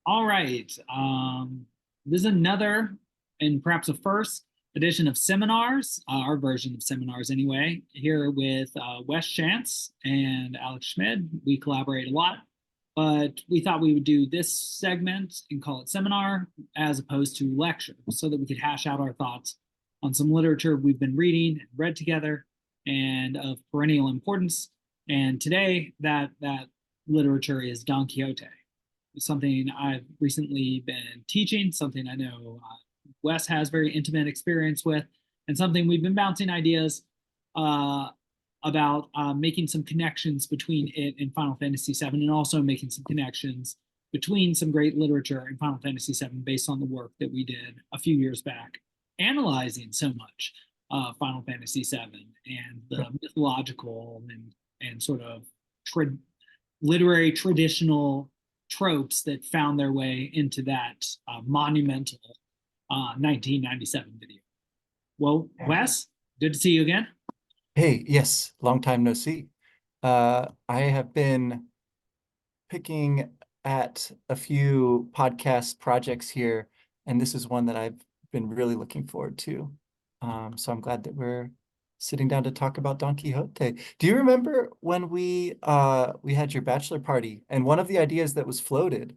All right. This is another and perhaps a first edition of seminars, our version of seminars anyway, here with Wes Schantz and Alex Schmid. We collaborate a lot, but we thought we would do this segment and call it seminar as opposed to lecture so that we could hash out our thoughts on some literature we've been reading and read together and of perennial importance. And today, that literature is Don Quixote, something I've recently been teaching, something I know Wes has very intimate experience with, and something we've been bouncing ideas uh, about making some connections between it and Final Fantasy VII, and also making some connections between some great literature and Final Fantasy VII based on the work that we did a few years back, analyzing so much Final Fantasy VII and the mythological and sort of tra literary traditional tropes that found their way into that monumental 1997 video. Well, Wes, good to see you again. Hey, yes, long time no see. I have been picking at a few podcast projects here, and this is one that I've been really looking forward to. So I'm glad that we're sitting down to talk about Don Quixote. Do you remember when we had your bachelor party, and one of the ideas that was floated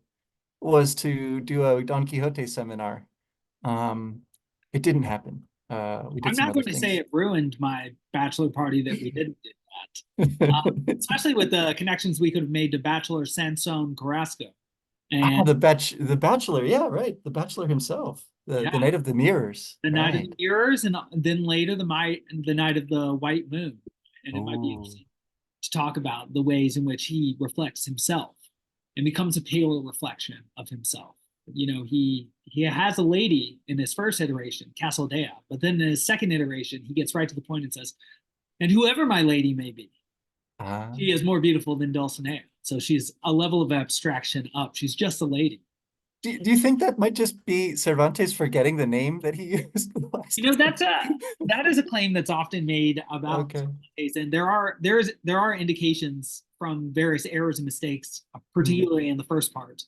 was to do a Don Quixote seminar? Um, it didn't happen. We I'm did some not other going to say things. it ruined my bachelor party that we didn't do that, especially with the connections we could have made to Bachelor Sansone Carrasco. Ah, And the Bachelor, yeah, right. The Bachelor himself, the yeah, Night of the Mirrors, the Night of the right. Mirrors, and then later the Night of the White Moon. And it might be Oh, interesting to talk about the ways in which he reflects himself and becomes a paler reflection of himself. You know, he has a lady in his first iteration, Castlea, but then in his second iteration, he gets right to the point and says, "And whoever my lady may be, ah. she is more beautiful than Dulcinea." So she's a level of abstraction up. She's just a lady. Do you think that might just be Cervantes forgetting the name that he used the last You know, time? that is a claim that's often made about Okay. Cervantes, and there are indications from various errors and mistakes, Hmm. particularly in the first part,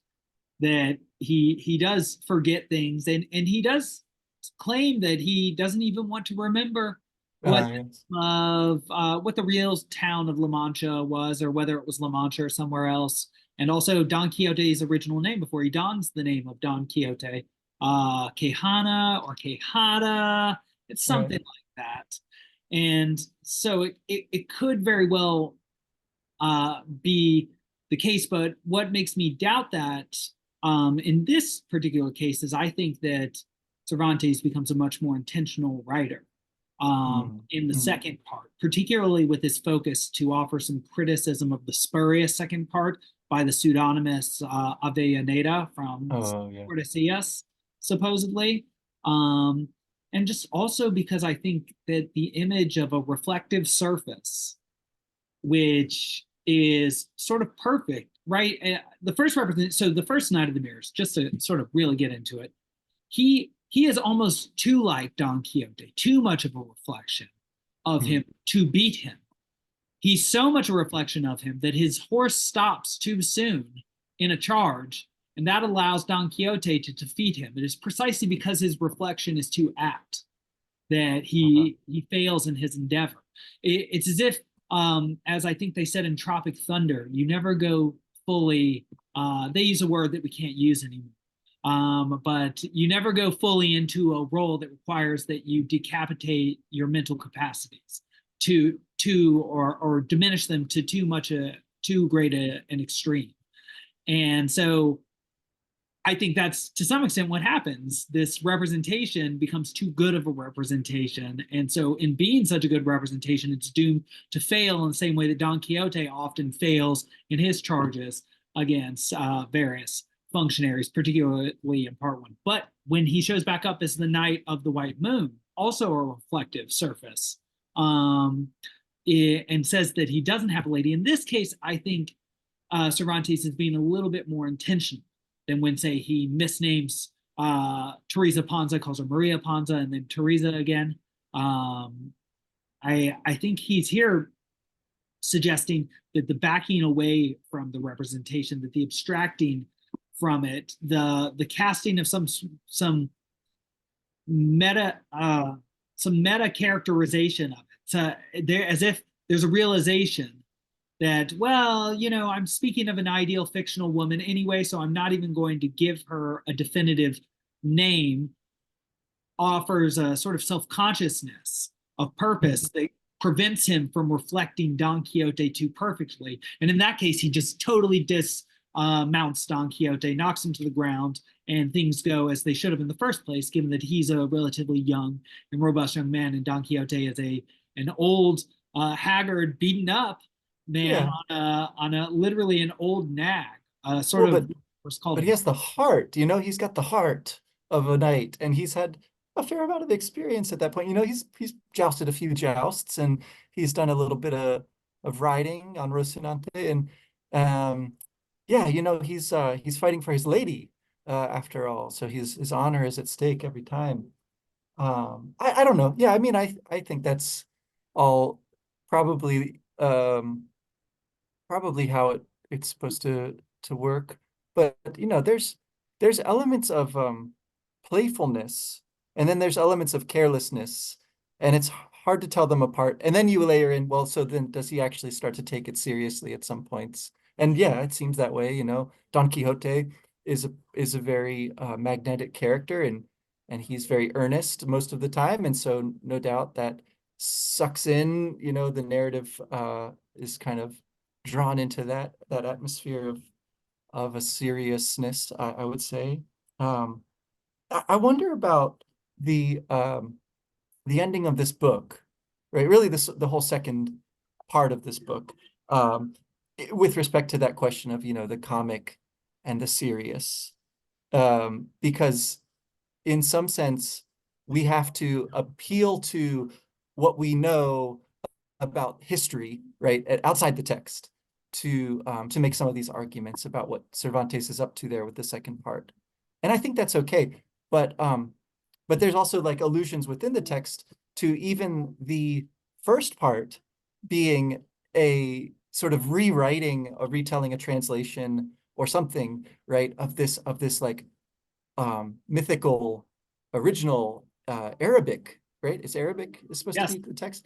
that he does forget things, and he does claim that he doesn't even want to remember what Yes. what the real town of La Mancha was, or whether it was La Mancha or somewhere else. And also Don Quixote's original name before he dons the name of Don Quixote, Quijana or Quijada. It's Right. something like that. And so it could very well be the case. But what makes me doubt that in this particular case is I think that Cervantes becomes a much more intentional writer Mm. in the Mm. second part, particularly with his focus to offer some criticism of the spurious second part by the pseudonymous Avellaneda from Oh, yeah. Tordesillas, supposedly. Um, and just also because I think that the image of a reflective surface which is sort of perfect, right? The first represent so the first Night of the Mirrors, just to sort of really get into it, he is almost too like Don Quixote, too much of a reflection of Mm. him to beat him. He's so much a reflection of him that his horse stops too soon in a charge, and that allows Don Quixote to defeat him. It is precisely because his reflection is too apt that Uh-huh. he fails in his endeavor. It's as if, as I think they said in Tropic Thunder, you never go fully. They use a word that we can't use anymore. But you never go fully into a role that requires that you decapitate your mental capacities or diminish them to too great an extreme. And so I think that's to some extent what happens. This representation becomes too good of a representation. And so, in being such a good representation, it's doomed to fail in the same way that Don Quixote often fails in his charges against various functionaries, particularly in part one. But when he shows back up as the Knight of the White Moon, also a reflective surface, um, and says that he doesn't have a lady. In this case, I think Cervantes is being a little bit more intentional than when, say, he misnames Teresa Panza, calls her Maria Panza, and then Teresa again. Um, I think he's here suggesting that the backing away from the representation, that the abstracting from it, the casting of some meta some meta characterization of it. So there, as if there's a realization that, well, I'm speaking of an ideal fictional woman anyway, so I'm not even going to give her a definitive name, offers a sort of self-consciousness of purpose that prevents him from reflecting Don Quixote too perfectly. And in that case, he just totally dismounts Don Quixote, knocks him to the ground, and things go as they should have in the first place, given that he's a relatively young and robust young man, and Don Quixote is an old, haggard, beaten up man Yeah. on a literally an old nag, sort Well, of what's called but a he has the heart, he's got the heart of a knight, and he's had a fair amount of experience at that point. He's jousted a few jousts, and he's done a little bit of riding on Rocinante, and yeah, he's fighting for his lady after all. So his honor is at stake every time. I don't know. Yeah, I mean, I think that's all probably probably how it's supposed to work. But there's elements of playfulness, and then there's elements of carelessness, and it's hard to tell them apart. And then you layer in, well, so then does he actually start to take it seriously at some points? And yeah, it seems that way. Don Quixote is a very magnetic character, and he's very earnest most of the time, and so no doubt that sucks in, the narrative is kind of drawn into that atmosphere of a seriousness, I would say. I wonder about the ending of this book, right? Really, the whole second part of this book, with respect to that question of, the comic and the serious, because in some sense we have to appeal to what we know about history, right, outside the text, to make some of these arguments about what Cervantes is up to there with the second part. And I think that's okay. But there's also like allusions within the text to even the first part being a sort of rewriting, a retelling, a translation or something, right, of this like mythical original Arabic, right? It's Arabic is supposed to yes. be the text.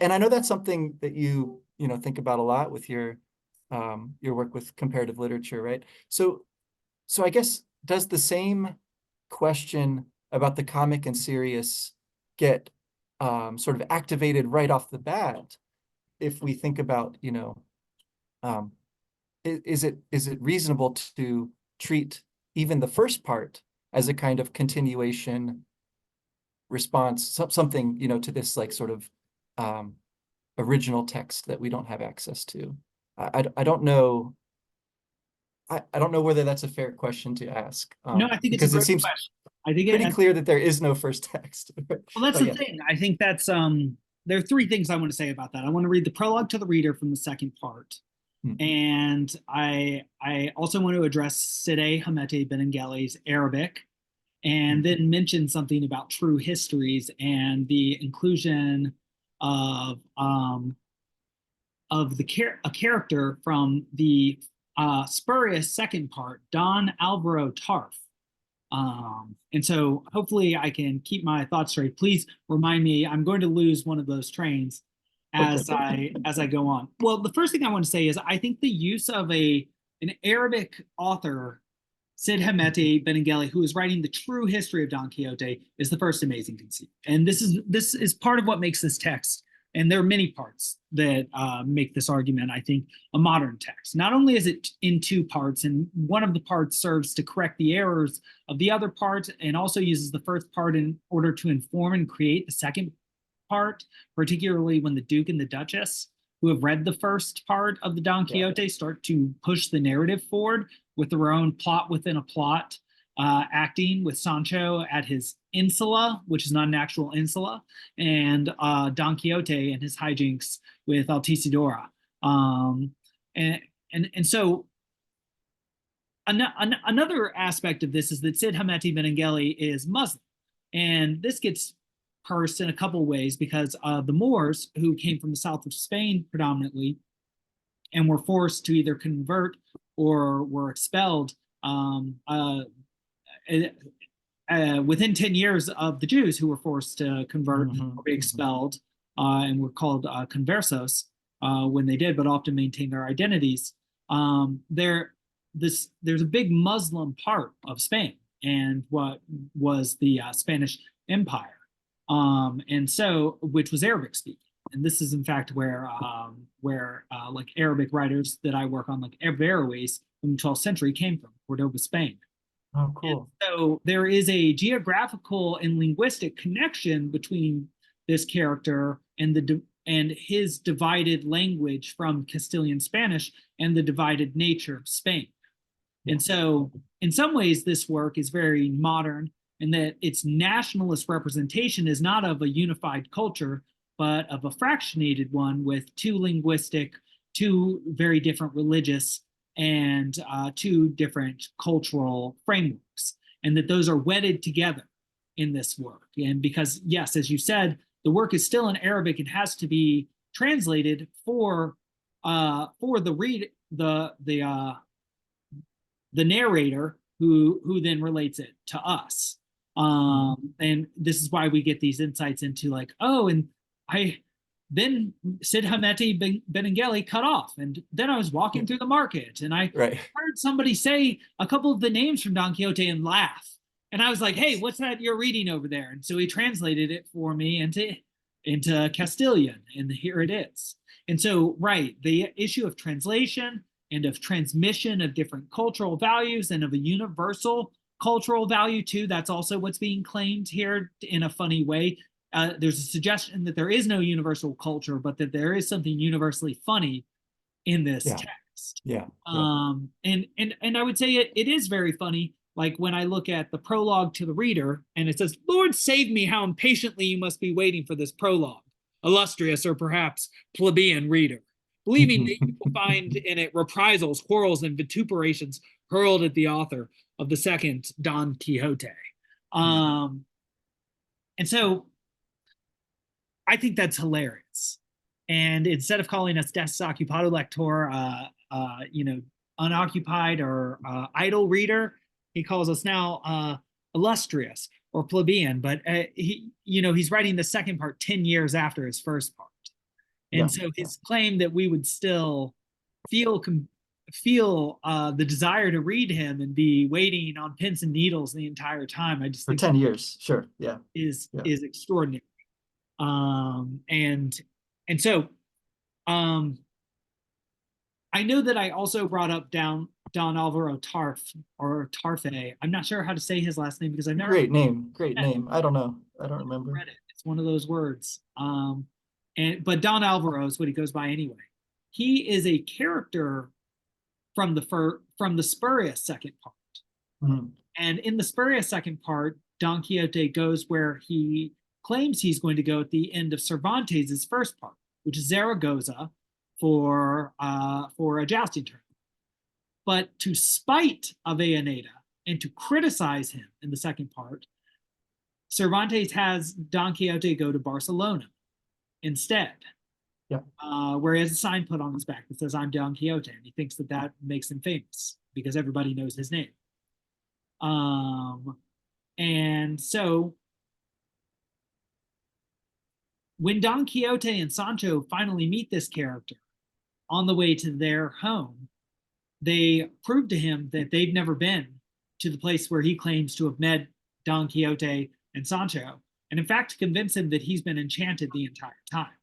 And I know that's something that you think about a lot with your work with comparative literature, right? So I guess, does the same question about the comic and serious get sort of activated right off the bat if we think about, um, is it reasonable to treat even the first part as a kind of continuation response, something, to this like sort of original text that we don't have access to? I don't know. I don't know whether that's a fair question to ask, No, I think it's a because it great seems question. I think pretty clear that there is no first text. well, that's But the yeah. thing. I think that's there are three things I want to say about that. I want to read the prologue to the reader from the second part. Hmm. And I also want to address Sidi Hamete Benengeli's Arabic, and then mention something about true histories and the inclusion of a character from the spurious second part, Don Alvaro Tarf. And so hopefully I can keep my thoughts straight. Please remind me, I'm going to lose one of those trains Okay. as I go on. Well, the first thing I want to say is I think the use of an Arabic author, Sid Hamete Benengeli, who is writing the true history of Don Quixote, is the first amazing conceit. And this is part of what makes this text, and there are many parts that make this argument, I think, a modern text. Not only is it in two parts, and one of the parts serves to correct the errors of the other part, and also uses the first part in order to inform and create the second part, particularly when the Duke and the Duchess, who have read the first part of the Don Quixote, start to push the narrative forward with their own plot within a plot, acting with Sancho at his insula, which is not an actual insula, and Don Quixote and his hijinks with Altisidora. And, and so another aspect of this is that Sid Hamete Benengeli is Muslim. And this gets parsed in a couple ways because the Moors, who came from the south of Spain predominantly, and were forced to either convert or were expelled within 10 years of the Jews who were forced to convert or be Mm-hmm. expelled and were called conversos when they did, but often maintained their identities. There's a big Muslim part of Spain and what was the Spanish Empire, and so which was Arabic speaking. And this is in fact where like Arabic writers that I work on, like Averroes from the 12th century, came from Cordoba, Spain. Oh, And cool. so there is a geographical and linguistic connection between this character and and his divided language from Castilian Spanish and the divided nature of Spain. Yeah. And so, in some ways, this work is very modern in that its nationalist representation is not of a unified culture, but of a fractionated one with two very different religious and two different cultural frameworks, and that those are wedded together in this work. And because, yes, as you said, the work is still in Arabic, it has to be translated for the narrator who then relates it to us. And this is why we get these insights into like, oh, and then Sid Hameti Benengeli cut off, and then I was walking through the market, and I heard somebody say a couple of the names from Don Quixote and laugh, and I was like, hey, what's that you're reading over there? And so he translated it for me into Castilian, and here it is. And so, right, the issue of translation and of transmission of different cultural values and of a universal cultural value too. That's also what's being claimed here in a funny way. There's a suggestion that there is no universal culture, but that there is something universally funny in this text. And I would say it is very funny. Like when I look at the prologue to the reader, and it says, "Lord save me, how impatiently you must be waiting for this prologue, illustrious or perhaps plebeian reader, believing that you will find in it reprisals, quarrels, and vituperations hurled at the author of the second Don Quixote." And so I think that's hilarious. And instead of calling us desoccupado lector, unoccupied or idle reader, he calls us now illustrious or plebeian. But he's writing the second part 10 years after his first part. And so his claim that we would still feel the desire to read him and be waiting on pins and needles the entire time, I just for think 10 years, sure, is extraordinary. And so I know that I also brought up Don Alvaro Tarfe. I'm not sure how to say his last name because I've never great name. I don't know. I don't remember. read it. It's one of those words. But Don Alvaro is what he goes by anyway. He is a character from the spurious second part. And in the spurious second part, Don Quixote goes where he claims he's going to go at the end of Cervantes' first part, which is Zaragoza for a jousting tournament. But to spite Avellaneda and to criticize him in the second part, Cervantes has Don Quixote go to Barcelona instead, where he has a sign put on his back that says, "I'm Don Quixote," and he thinks that makes him famous because everybody knows his name. And so when Don Quixote and Sancho finally meet this character on the way to their home, they prove to him that they've never been to the place where he claims to have met Don Quixote and Sancho, and in fact convince him that he's been enchanted the entire time.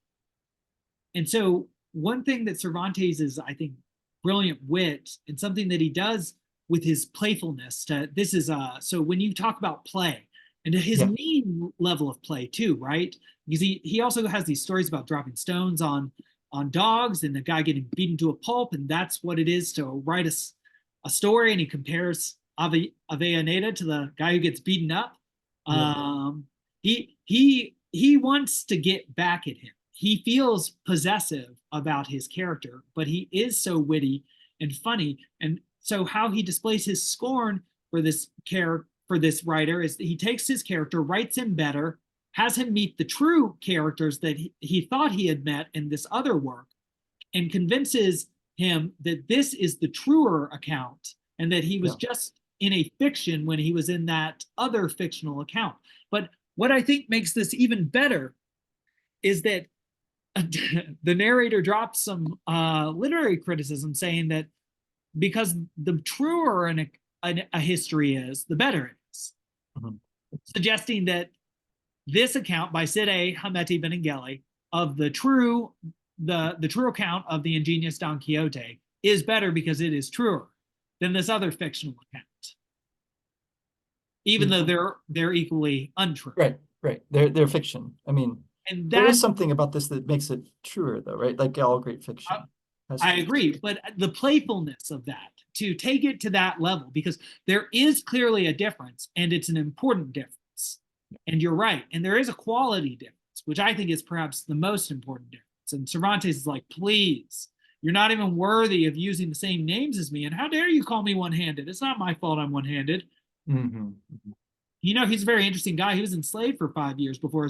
And so one thing that Cervantes is, I think, brilliant wit, and something that he does with his playfulness, so when you talk about play, and his main level of play too, right? Because he also has these stories about dropping stones on dogs and the guy getting beaten to a pulp, and that's what it is to write a story. And he compares Avellaneda to the guy who gets beaten up. He wants to get back at him. He feels possessive about his character, but he is so witty and funny. And so how he displays his scorn for this writer is that he takes his character, writes him better, has him meet the true characters that he thought he had met in this other work, and convinces him that this is the truer account and that he was Yeah. just in a fiction when he was in that other fictional account. But what I think makes this even better is that the narrator drops some literary criticism saying that because the truer a history is, the better it is, Mhm. suggesting that this account by Cide Hamete Benengeli of the true account of the ingenious Don Quixote is better because it is truer than this other fictional account, even though they're equally untrue. Right, right. They're fiction. I mean, And there is that's something about this that makes it truer, though, right? Like all great uh, fiction has I truth. agree, but the playfulness of that to take it to that level, because there is clearly a difference, and it's an important difference. And you're right, and there is a quality difference, which I think is perhaps the most important difference. And Cervantes is like, please, you're not even worthy of using the same names as me, and how dare you call me one-handed? It's not my fault I'm one-handed. Mm-hmm. He's a very interesting guy. He was enslaved for 5 years before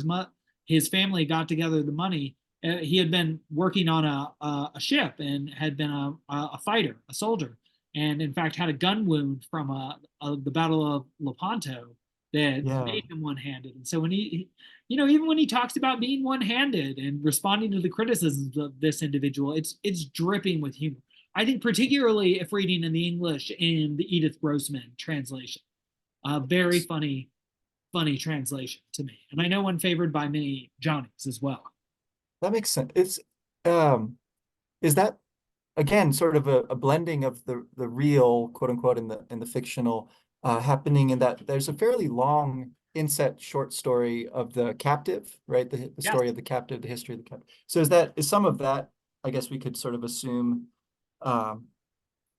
his family got together the money. He had been working on a ship and had been a fighter, a soldier, and in fact had a gun wound from the Battle of Lepanto that Yeah. made him one-handed. And so when even when he talks about being one-handed and responding to the criticisms of this individual, it's dripping with humor. I think particularly if reading in the English in the Edith Grossman translation, a very funny translation to me, and I know one favored by many Johnnies as well. That makes sense. Um, is that again sort of a blending of the real, quote unquote, in the fictional, happening in that there's a fairly long inset short story of the captive, right? The Yes, story of the captive, the history of the captive. So is some of that, I guess we could sort of assume, um,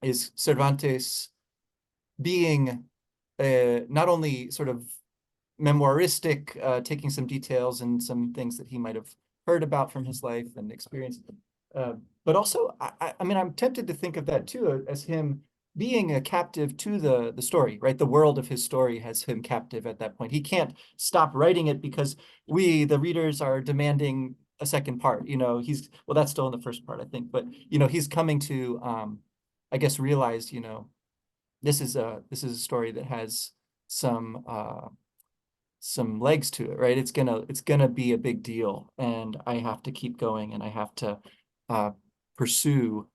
is Cervantes being not only sort of memoiristic, taking some details and some things that he might have heard about from his life and experience. Uh, but also, I mean, I'm tempted to think of that too as him being a captive to the story, right? The world of his story has him captive at that point. He can't stop writing it because we, the readers, are demanding a second part. Well, that's still in the first part, I think, but he's coming to, I guess, realize, this is a story that has some legs to it, right? It's gonna be a big deal, and I have to keep going, and I have to pursue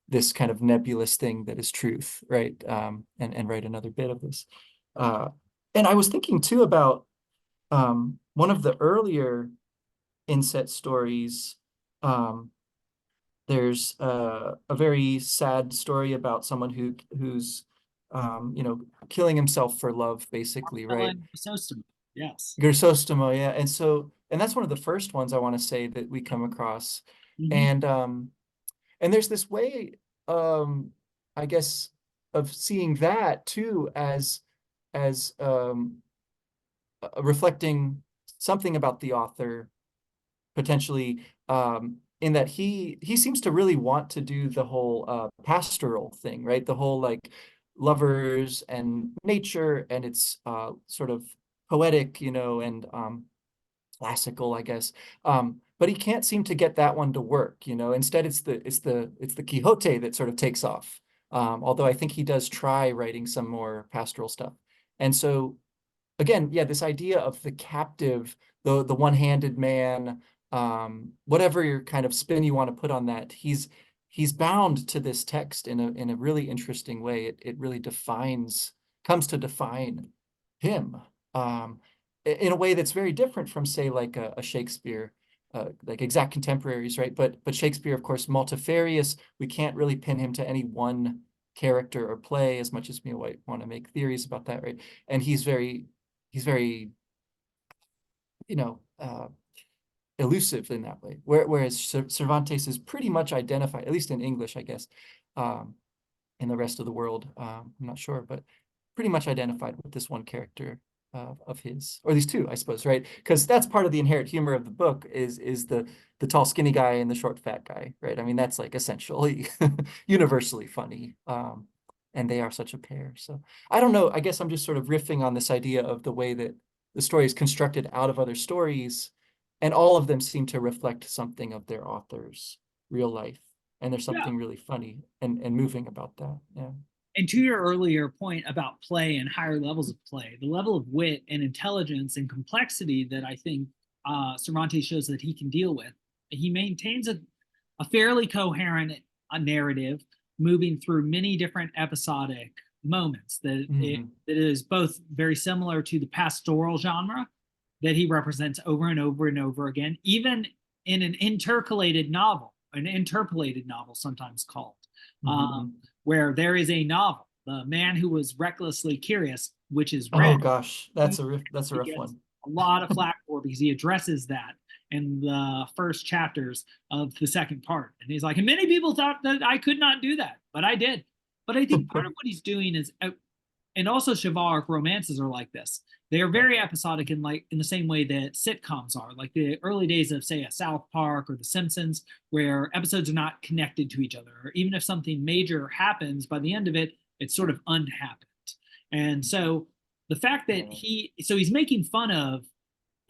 this kind of nebulous thing that is truth, right? And write another bit of this. Uh, and I was thinking too about one of the earlier inset stories. Um, there's a very sad story about someone who's killing himself for love, basically, right? Ellen Chrysostom. Yes. Gersostomo, yeah. And that's one of the first ones I want to say that we come across. Mm-hmm. And there's this way, um, I guess, of seeing that too as reflecting something about the author potentially, in that he seems to really want to do the whole pastoral thing, right? The whole like lovers and nature, and it's sort of poetic, and classical, I guess. But he can't seem to get that one to work, Instead, it's the Quixote that sort of takes off. Although I think he does try writing some more pastoral stuff. And so again, yeah, this idea of the captive, the one-handed man, whatever your kind of spin you want to put on that, he's bound to this text in a really interesting way. It really comes to define him, in a way that's very different from, say, like a Shakespeare, like exact contemporaries, right? But Shakespeare, of course, multifarious. We can't really pin him to any one character or play, as much as we might want to make theories about that, right? And he's very elusive in that way. Whereas Cervantes is pretty much identified, at least in English, I guess. Um, in the rest of the world, I'm not sure, but pretty much identified with this one character of his, or these two, I suppose, right? Because that's part of the inherent humor of the book is the tall, skinny guy and the short, fat guy, right? I mean, that's like essentially universally funny. And they are such a pair. So I don't know. I guess I'm just sort of riffing on this idea of the way that the story is constructed out of other stories, and all of them seem to reflect something of their author's real life. And there's Yeah. something really funny and moving about that. Yeah. And to your earlier point about play and higher levels of play, the level of wit and intelligence and complexity that I think Cervantes shows that he can deal with, he maintains a fairly coherent narrative moving through many different episodic moments Mhm. that is both very similar to the pastoral genre that he represents over and over and over again, even in an interpolated novel sometimes called, Mhm. um, where there is a novel, The Man Who Was Recklessly Curious, which is Oh read. gosh, that's a He rough gets one. a lot of flack for because he addresses that in the first chapters of the second part. And he's like, and many people thought that I could not do that, but I did. But I think part of what he's doing is, and also chivalric romances are like this. They are Yeah. very episodic in the same way that sitcoms are, like the early days of, say, a South Park or The Simpsons, where episodes are not connected to each other. Or even if something major happens, by the end of it, it's sort of unhappened. And so the fact that Yeah. he's making fun of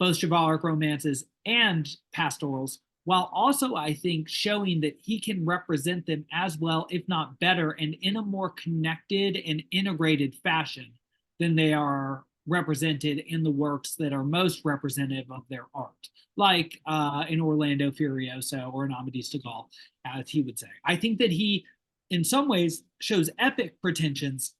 both chivalric romances and pastorals, while also, I think, showing that he can represent them as well, if not better, and in a more connected and integrated fashion than they are represented in the works that are most representative of their art, like in Orlando Furioso or in Amadis de Gaul, as he would say. I think that he, in some ways, shows epic pretensions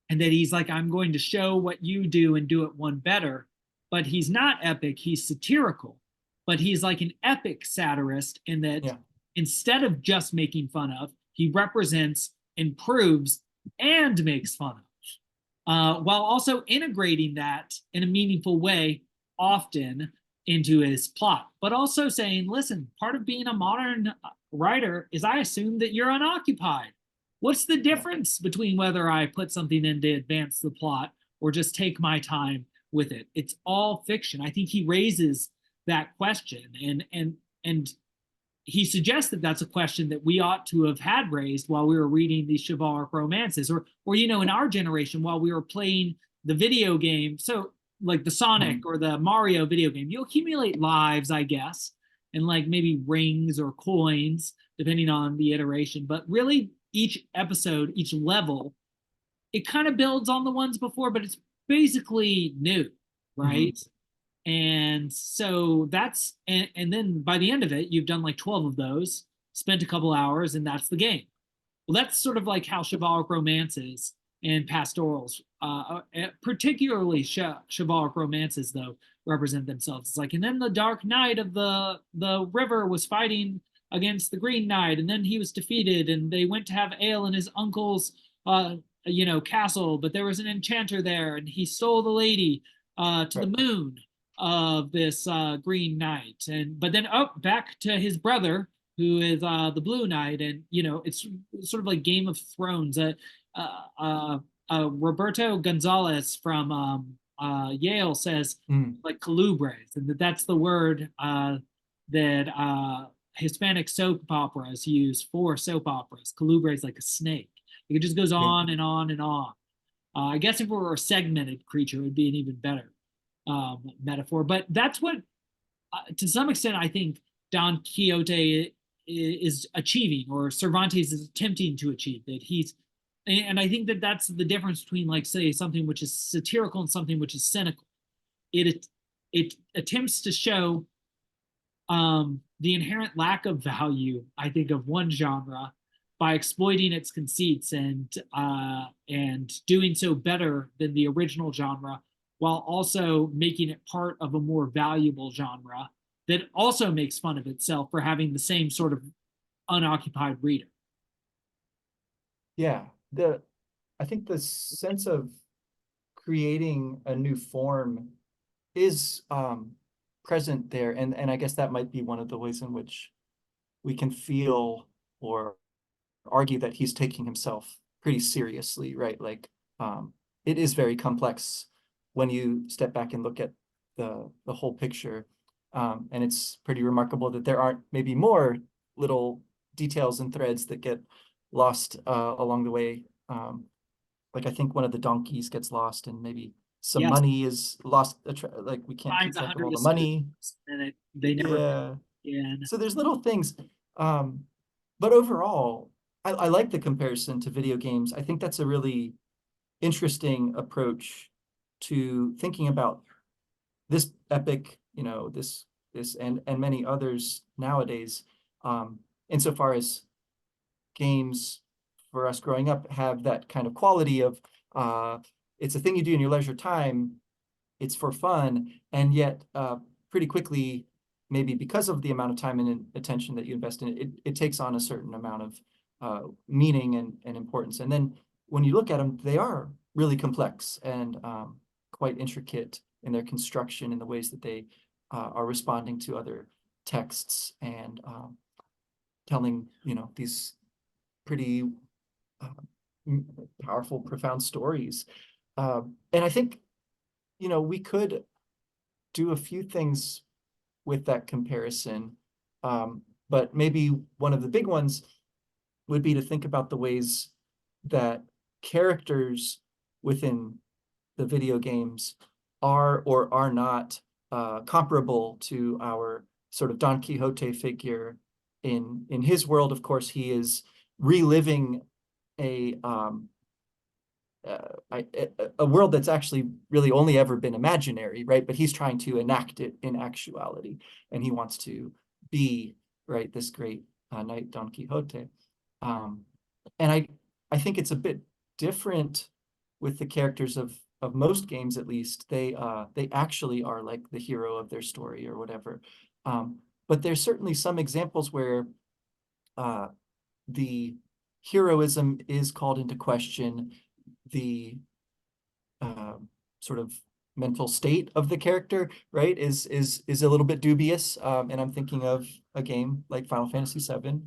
and that he's like, I'm going to show what you do and do it one better. But he's not epic, he's satirical. But he's like an epic satirist in that Yeah. instead of just making fun of, he represents, improves, and makes fun of, while also integrating that in a meaningful way, often into his plot. But also saying, listen, part of being a modern writer is I assume that you're unoccupied. What's the Yeah. difference between whether I put something in to advance the plot or just take my time with it? It's all fiction. I think he raises that question, and he suggests that that's a question that we ought to have had raised while we were reading these chivalric romances, or in our generation while we were playing the video game. So like the Sonic Mhm. or the Mario video game, you accumulate lives, I guess, and like maybe rings or coins depending on the iteration. But really, each episode, each level, it kind of builds on the ones before, but it's basically new, Mhm. right? And so and then by the end of it, you've done like 12 of those, spent a couple hours, and that's the game. Well, that's sort of like how chivalric romances and pastorals, particularly chivalric romances, though, represent themselves. It's like, and then the Dark Knight of the river was fighting against the Green Knight, and then he was defeated, and they went to have ale in his uncle's, castle, but there was an enchanter there, and he stole the lady to the Right. moon of this Green Knight, and but then up back to his brother who is the Blue Knight, and it's sort of like Game of Thrones. Uh, uh, Roberto Gonzalez from Yale says Mm. like colubres, and that's the word that Hispanic soap operas use for soap operas. Colubres like a snake. It just goes Yeah. on and on and on. I guess if it were a segmented creature, it would be an even better metaphor. But that's what, to some extent, I think Don Quixote is achieving, or Cervantes is attempting to achieve. That he's, and I think that that's the difference between, like, say, something which is satirical and something which is cynical. It attempts to show the inherent lack of value, I think, of one genre by exploiting its conceits and doing so better than the original genre, while also making it part of a more valuable genre that also makes fun of itself for having the same sort of unoccupied reader. Yeah. I think the sense of creating a new form is present there, and I guess that might be one of the ways in which we can feel or argue that he's taking himself pretty seriously, right? Like, it is very complex when you step back and look at the whole picture. And it's pretty remarkable that there aren't maybe more little details and threads that get lost along the way. Like I think one of the donkeys gets lost, and maybe some Yes, money is lost. Like we can't keep finds a track of all hundred the asparagus, money. and they never Yeah. again. So there's little things. But overall, I like the comparison to video games. I think that's a really interesting approach to thinking about this epic, this and many others nowadays, insofar as games for us growing up have that kind of quality of it's a thing you do in your leisure time, it's for fun, and yet pretty quickly, maybe because of the amount of time and attention that you invest in it, it takes on a certain amount of meaning and importance. And then when you look at them, they are really complex and quite intricate in their construction, in the ways that they are responding to other texts and telling, these pretty powerful, profound stories. And I think, we could do a few things with that comparison. But maybe one of the big ones would be to think about the ways that characters within the video games are or are not comparable to our sort of Don Quixote figure. In his world, of course, he is reliving a a world that's actually really only ever been imaginary, right? But he's trying to enact it in actuality, and he wants to be, right, this great knight Don Quixote. And I think it's a bit different with the characters of most games, at least. They actually are like the hero of their story or whatever. But there's certainly some examples where the heroism is called into question, the sort of mental state of the character, right, is a little bit dubious. And I'm thinking of a game like Final Fantasy VII,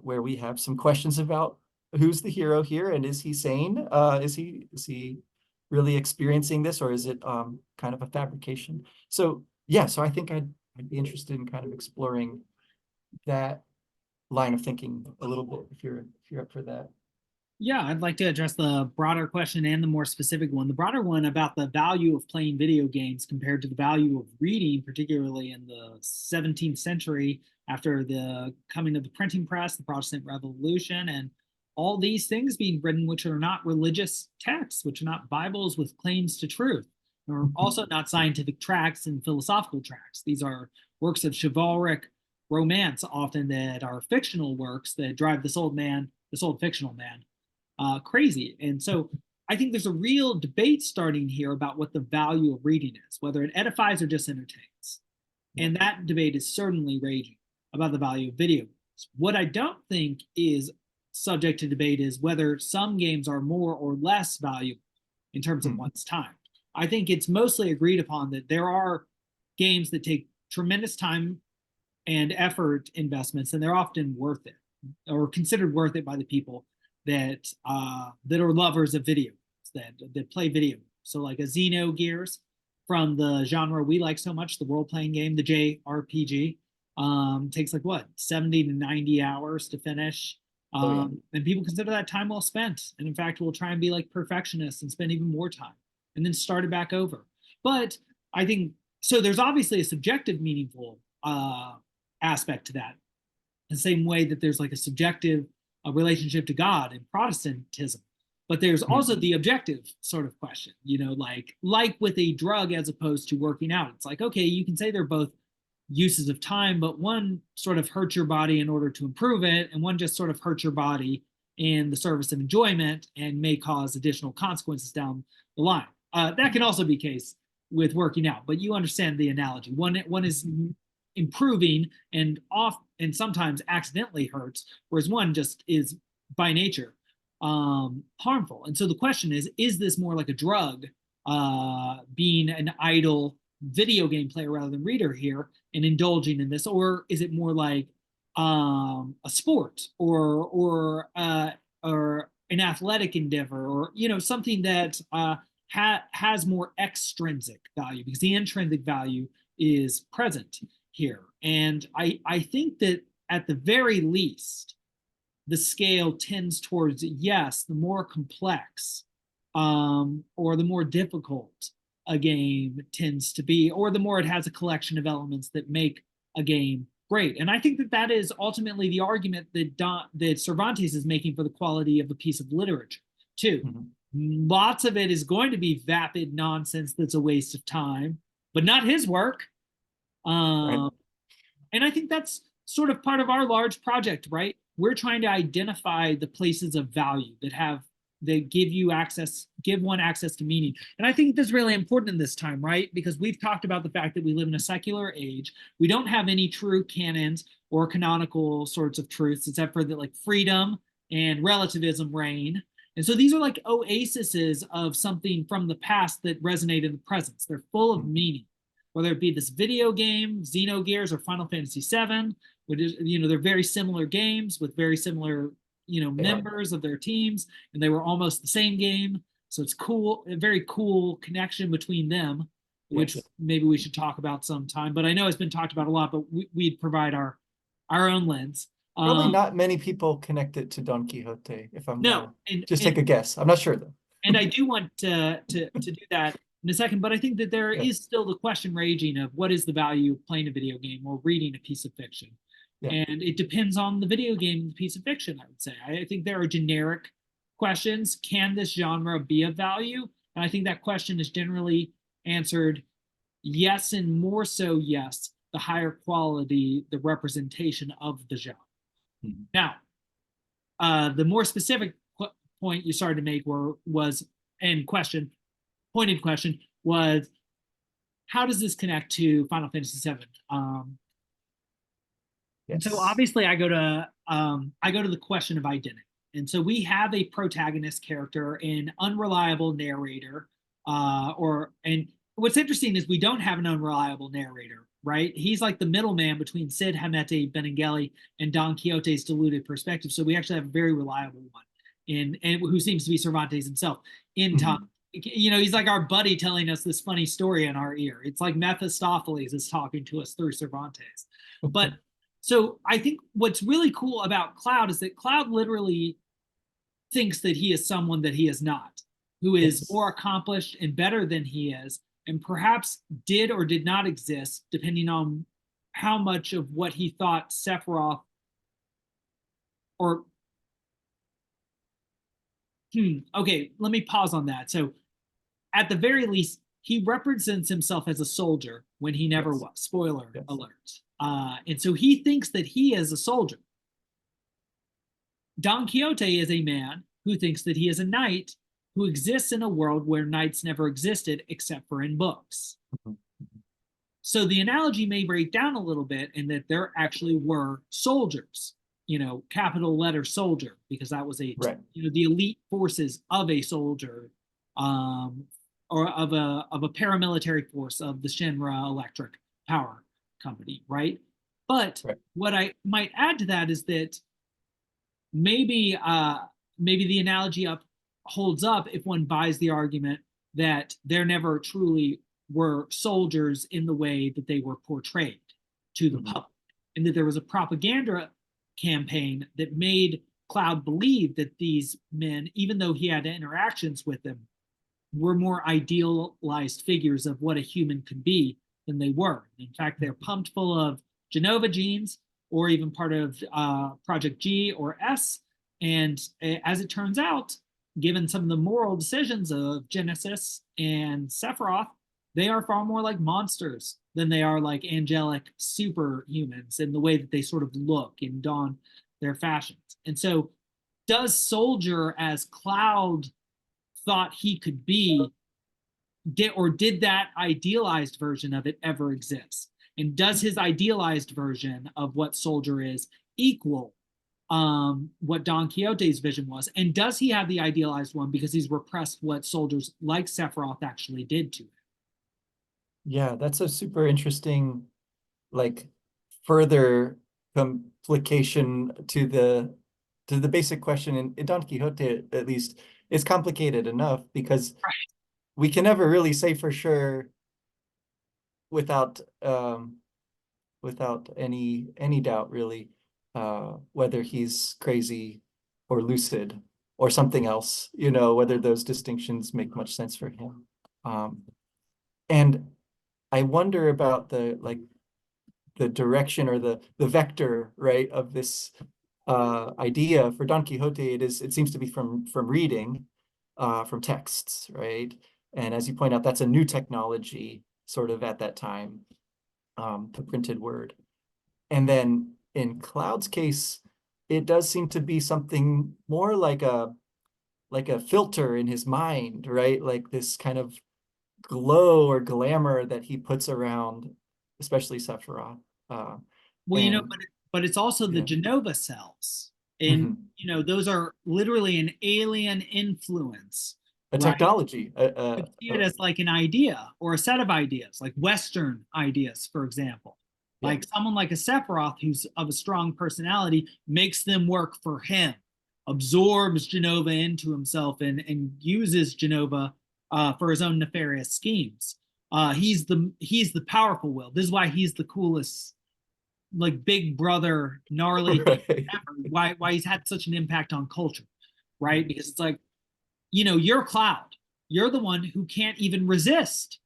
where we have some questions about who's the hero here, and is he sane? Is he really experiencing this, or is it kind of a fabrication? So yeah, so I think I'd be interested in kind of exploring that line of thinking a little bit, if you're up for that. Yeah, I'd like to address the broader question and the more specific one. The broader one about the value of playing video games compared to the value of reading, particularly in the 17th century after the coming of the printing press, the Protestant Revolution, and all these things being written, which are not religious texts, which are not Bibles with claims to truth, or also not scientific tracts and philosophical tracts. These are works of chivalric romance, often, that are fictional works that drive this old fictional man, crazy. And so I think there's a real debate starting here about what the value of reading is, whether it edifies or just entertains. And that debate is certainly raging about the value of video games. What I don't think is subject to debate is whether some games are more or less valuable in terms of one's time. I think it's mostly agreed upon that there are games that take tremendous time and effort investments, and they're often worth it, or considered worth it by the people that that are lovers of video games, that play video. So like a Xenogears, from the genre we like so much, the role-playing game, the JRPG, takes like what, 70 to 90 hours to finish. And people consider that time well spent. And in fact, we'll try and be like perfectionists and spend even more time and then start it back over. But I think, so there's obviously a subjective, meaningful aspect to that. The same way that there's like a subjective relationship to God in Protestantism. But there's also the objective sort of question, like with a drug as opposed to working out. It's like, okay, you can say they're both uses of time, but one sort of hurts your body in order to improve it, and one just sort of hurts your body in the service of enjoyment and may cause additional consequences down the line. That can also be the case with working out, but you understand the analogy. One is improving and sometimes accidentally hurts, whereas one just is by nature harmful. And so the question is this more like a drug, being an idle video game player rather than reader here and indulging in this, or is it more like a sport or an athletic endeavor, or something that has more extrinsic value, because the intrinsic value is present here. And I think that at the very least, the scale tends towards, yes, the more complex or the more difficult a game tends to be, or the more it has a collection of elements that make a game Great. And I think that that is ultimately the argument that Cervantes is making for the quality of a piece of literature, too. Mhm. Lots of it is going to be vapid nonsense that's a waste of time, but not his work. Right. Um, and I think that's sort of part of our large project, right? We're trying to identify the places of value that give you access, give one access to meaning. And I think that's really important in this time, right? Because we've talked about the fact that we live in a secular age. We don't have any true canons or canonical sorts of truths, except for that like freedom and relativism reign. And so these are like oases of something from the past that resonate in the present. They're full of Mhm. meaning, whether it be this video game, Xenogears, or Final Fantasy VII, which is, they're very similar games with very similar, They are. members of their teams, and they were almost the same game. So it's cool, a very cool connection between them, which Yes. maybe we should talk about sometime. But I know it's been talked about a lot, but we'd provide our own lens. Probably Um, not many people connect it to Don Quixote, if I'm no, gonna and just take and a guess. I'm not sure though. and I do want to do that in a second, but I think that there Yeah. is still the question raging of what is the value of playing a video game or reading a piece of fiction. Yeah. And it depends on the video game and the piece of fiction, I would say. I think there are generic questions. Can this genre be of value? And I think that question is generally answered yes, and more so yes, the higher quality, the representation of the genre. Mhm. Now, the more specific point you started to make was and question pointed question was how does this connect to Final Fantasy VII? And so Yes. obviously I go to the question of identity. And so we have a protagonist character, an unreliable narrator, and what's interesting is we don't have an unreliable narrator, right? He's like the middleman between Cid Hamete Benengeli and Don Quixote's diluted perspective. So we actually have a very reliable one and who seems to be Cervantes himself in time. Mhm. He's like our buddy telling us this funny story in our ear. It's like Mephistopheles is talking to us through Cervantes. But so I think what's really cool about Cloud is that Cloud literally thinks that he is someone that he is not, who is Yes. more accomplished and better than he is, and perhaps did or did not exist, depending on how much of what he thought Sephiroth or okay, let me pause on that. So at the very least, he represents himself as a soldier when he never Yes. was. Spoiler Yes. alert. And so he thinks that he is a soldier. Don Quixote is a man who thinks that he is a knight who exists in a world where knights never existed except for in books. Mhm. So the analogy may break down a little bit in that there actually were soldiers, capital letter soldier, because that was Right. the elite forces of a soldier, um, or of a paramilitary force of the Shinra Electric Power Company, right? But Right. what I might add to that is that maybe the analogy up holds up if one buys the argument that there never truly were soldiers in the way that they were portrayed to the Mhm. public, and that there was a propaganda campaign that made Cloud believe that these men, even though he had interactions with them, were more idealized figures of what a human could be than they were. In fact, they're pumped full of Genova genes, or even part of Project G or S. And as it turns out, given some of the moral decisions of Genesis and Sephiroth, they are far more like monsters than they are like angelic superhumans in the way that they sort of look and don their fashions. And so, does Soldier, as Cloud thought he could be, did that idealized version of it ever exist? And does his idealized version of what Soldier is equal what Don Quixote's vision was? And does he have the idealized one because he's repressed what soldiers like Sephiroth actually did to him? Yeah, that's a super interesting, like, further complication to the basic question in Don Quixote, at least. It's complicated enough because we can never really say for sure without without any doubt really whether he's crazy or lucid or something else, whether those distinctions make much sense for him. And I wonder about the like the direction or the vector, right, of this idea for Don Quixote, it seems to be from reading, from texts, right? And as you point out, that's a new technology sort of at that time, the printed word. And then in Cloud's case, it does seem to be something more like a filter in his mind, right? Like this kind of glow or glamour that he puts around, especially Sephiroth. Uh, Well, and but it's also the yeah, Genova cells, and mhm. those are literally an alien influence, A right? technology, Could see it as like an idea or a set of ideas, like Western ideas, for example. yeah, Like someone like a Sephiroth, who's of a strong personality, makes them work for him, absorbs Genova into himself, and uses Genova for his own nefarious schemes. He's the powerful will. This is why he's the coolest, like big brother, gnarly right, ever. Why he's had such an impact on culture, right? Because it's like, you're Cloud. You're the one who can't even resist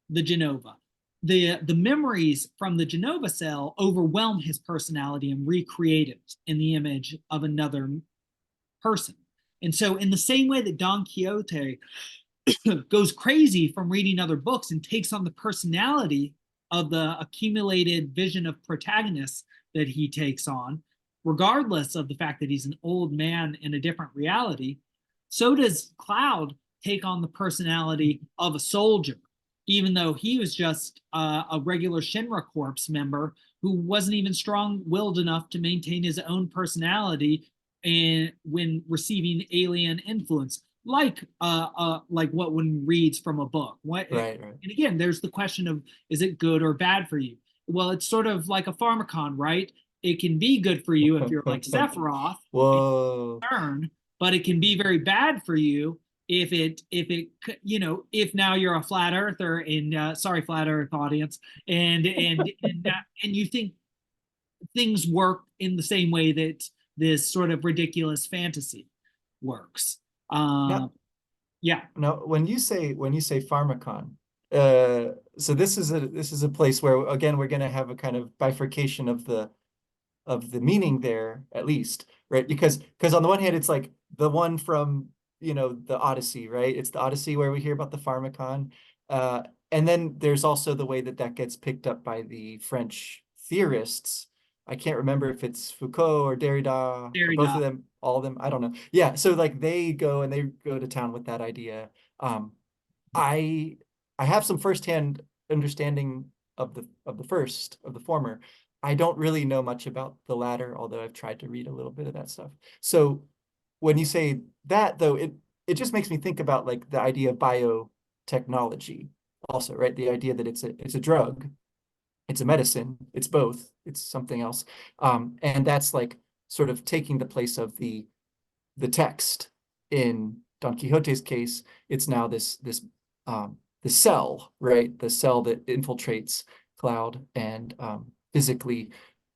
the Genova. The memories from the Genova cell overwhelm his personality and recreate it in the image of another person. And so, in the same way that Don Quixote goes crazy from reading other books and takes on the personality of the accumulated vision of protagonists that he takes on, regardless of the fact that he's an old man in a different reality, so does Cloud take on the personality of a soldier, even though he was just a regular Shinra Corps member who wasn't even strong willed enough to maintain his own personality and when receiving alien influence, like what one reads from a book. right, right. And again, there's the question of, is it good or bad for you? Well, it's sort of like a pharmacon, right? It can be good for you if you're like Sephiroth and Whoa. turn, but it can be very bad for you if now you're a flat earther, and sorry, flat earth audience, and you think things work in the same way that this sort of ridiculous fantasy works. Now, Um, yeah, now when you say pharmacon, so this is a place where again we're going to have a kind of bifurcation of the meaning there, at least, right? Because on the one hand, it's like the one from the Odyssey, right? It's the Odyssey where we hear about the pharmacon, uh, and then there's also the way that that gets picked up by the French theorists. I can't remember if it's Foucault or Derrida or both Derrida. of them, all of them. I don't know. Yeah, so like they go to town with that idea. Um, I I have some firsthand understanding of the former. I don't really know much about the latter, although I've tried to read a little bit of that stuff. So when you say that, though, it just makes me think about like the idea of biotechnology also, right? The idea that it's a drug, it's a medicine, it's both, it's something else. And that's like sort of taking the place of the text. In Don Quixote's case, it's now the cell, right? The cell that infiltrates Cloud and physically,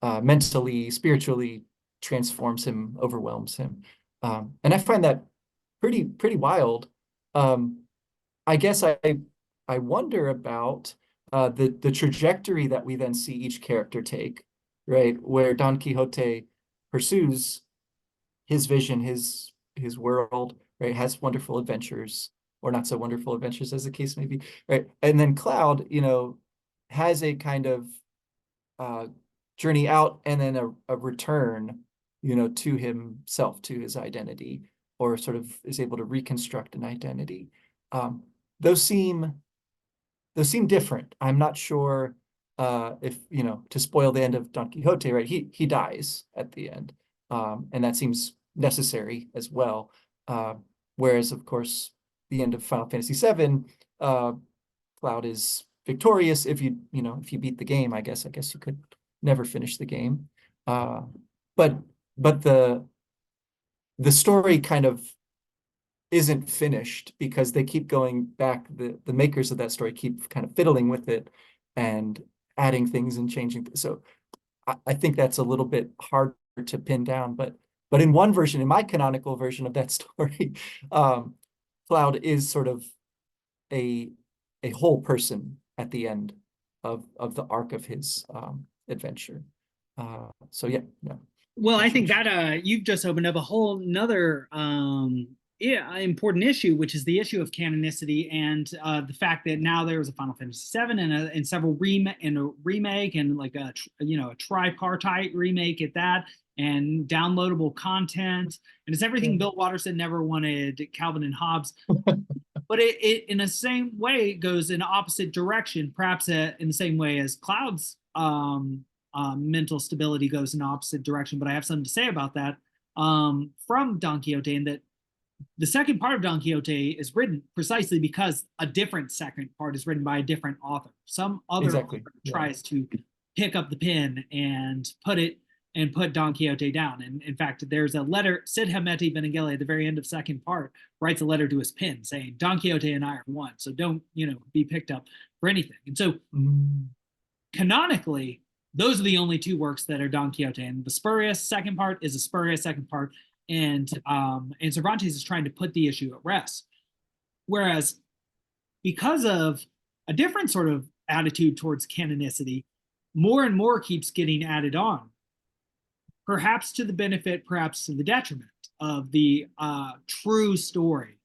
mentally, spiritually transforms him, overwhelms him. And I find that pretty wild. Um, I guess I wonder about the trajectory that we then see each character take, right? Where Don Quixote pursues his vision, his world, right? Has wonderful adventures, or not so wonderful adventures as the case may be, right? And then Cloud, has a kind of uh, journey out and then a return, to himself, to his identity, or sort of is able to reconstruct an identity. Um, those seem those seem different. I'm not sure if, to spoil the end of Don Quixote, right? He dies at the end. And that seems necessary as well. Whereas, of course, the end of Final Fantasy VII, Cloud is victorious if you beat the game, I guess you could never finish the game. Uh, but but the story kind of isn't finished because they keep going back. The makers of that story keep kind of fiddling with it and adding things and changing. So I think that's a little bit harder to pin down. But in one version, in my canonical version of that story, um, Cloud is sort of a a whole person at the end of the arc of his adventure. So yeah, no. Well, I think Absolutely. that you've just opened up a whole nother important issue, which is the issue of canonicity and the fact that now there was a Final Fantasy VII and several remake and like a tripartite remake at that, and downloadable content, and it's everything Yeah. Bill Watterson never wanted Calvin and Hobbes. But it in the same way goes in opposite direction, perhaps in the same way as Cloud's mental stability goes in opposite direction. But I have something to say about that from Don Quixote, and that the second part of Don Quixote is written precisely because a different second part is written by a different author. Some other Exactly. author Yeah. tries to pick up the pen and put Don Quixote down. And in fact, there's a letter, Cid Hamete Benengeli at the very end of second part writes a letter to his pen saying, Don Quixote and I are one, so don't, be picked up for anything. And so canonically, those are the only two works that are Don Quixote, and the spurious second part is a spurious second part, and Cervantes is trying to put the issue at rest. Whereas, because of a different sort of attitude towards canonicity, more and more keeps getting added on, perhaps to the benefit, perhaps to the detriment of the true story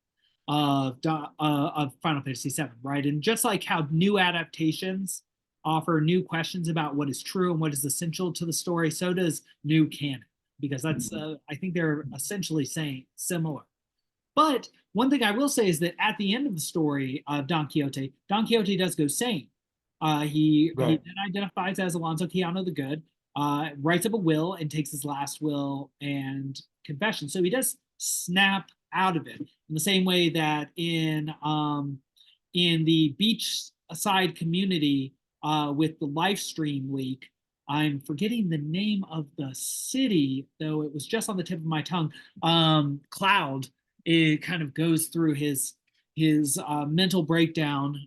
of Final Fantasy VII, right? And just like how new adaptations offer new questions about what is true and what is essential to the story, so does new canon, because that's I think they're essentially saying similar. But one thing I will say is that at the end of the story of Don Quixote does go sane. He Right. then identifies as Alonso Quijano the Good, writes up a will and takes his last will and confession. So he does snap out of it in the same way that in the beachside community with the live stream leak. I'm forgetting the name of the city, though it was just on the tip of my tongue. Cloud, it kind of goes through his mental breakdown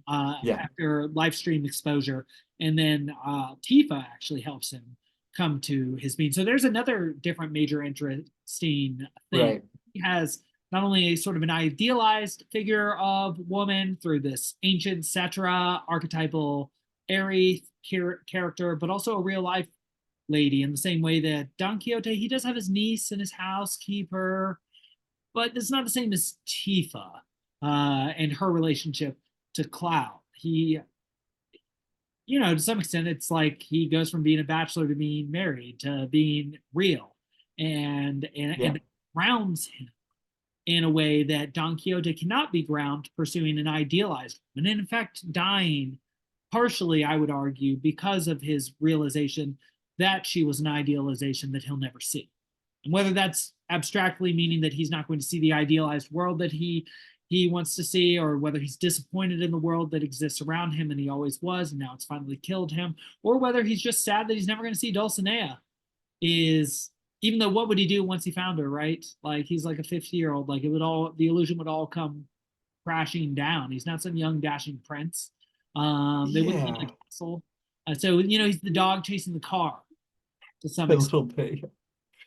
Yeah. after live stream exposure, and then Tifa actually helps him come to his being. So there's another different major interesting thing. Right. He has not only a sort of an idealized figure of woman through this ancient Cetra archetypal Aerie character, but also a real life lady, in the same way that Don Quixote, he does have his niece and his housekeeper, but it's not the same as Tifa and her relationship to Cloud. He, to some extent, it's like he goes from being a bachelor to being married to being real, and Yeah. it grounds him in a way that Don Quixote cannot be ground pursuing an idealized woman, and in fact dying partially, I would argue, because of his realization that she was an idealization that he'll never see. And whether that's abstractly meaning that he's not going to see the idealized world that he wants to see, or whether he's disappointed in the world that exists around him and he always was, and now it's finally killed him, or whether he's just sad that he's never going to see Dulcinea, is, even though what would he do once he found her, right? Like, he's like a 50-year-old, like the illusion would all come crashing down. He's not some young dashing prince. They wouldn't live in Yeah. a castle. So he's the dog chasing the car to some A extent. little bit.